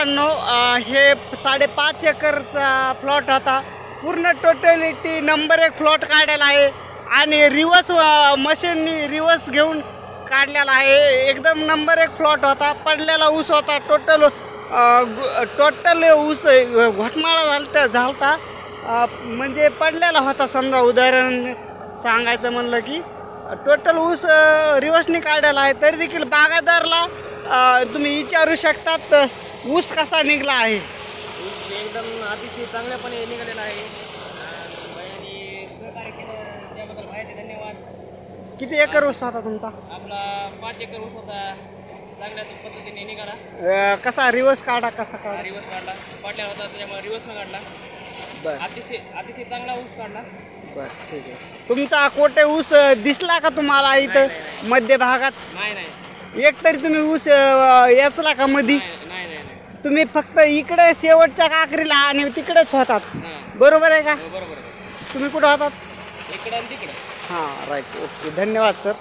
मित्रांनो, हे 5.5 एकरचा प्लॉट होता. पूर्ण टोटॅलिटी नंबर 1 प्लॉट काढलेला आहे आणि रिवर्स मशीननी रिवर्स घेऊन काढलेला आहे. एकदम नंबर 1 प्लॉट होता. पडलेला ऊस होता. टोटल ऊस घोटमाळा झालता म्हणजे पडलेला होता. समजा उदाहरण सांगायचं म्हणलं की टोटल ऊस रिवर्सनी काढलेला आहे. तरी देखील बागायतदारला तुम्ही विचारू शकतात ऊस कसा निघाला आहे. एकदम अतिशय चांगल्यापणे निघालेला आहे आणि सहकार्य केलं त्याबद्दल माहिती धन्यवाद. किती एकर ऊस होता तुमचा? आपला 5 एकर ऊस होता. चांगल्या पद्धतीने निघाला. कसा रिवर्स काढा? कसा काढा? रिवर्स काढला. पडल्या होता त्याच्यामुळे रिवर्सनं काढला. बरं, अतिशय चांगला ऊस काढला. बरं, ठीक आहे. तुमचा कोठे ऊस दिसला का तुम्हाला इथं मध्य भागात? नाही. एक तरी तुम्ही ऊस याचला का मधी? नाही. तुम्ही फक्त इकडे शेवटच्या काकरीला आणि तिकडेच होतात, बरोबर आहे का? बरोबर. तुम्ही कुठं होतात? इकडं आणि तिकडं. हां, राईट. ओके, धन्यवाद सर.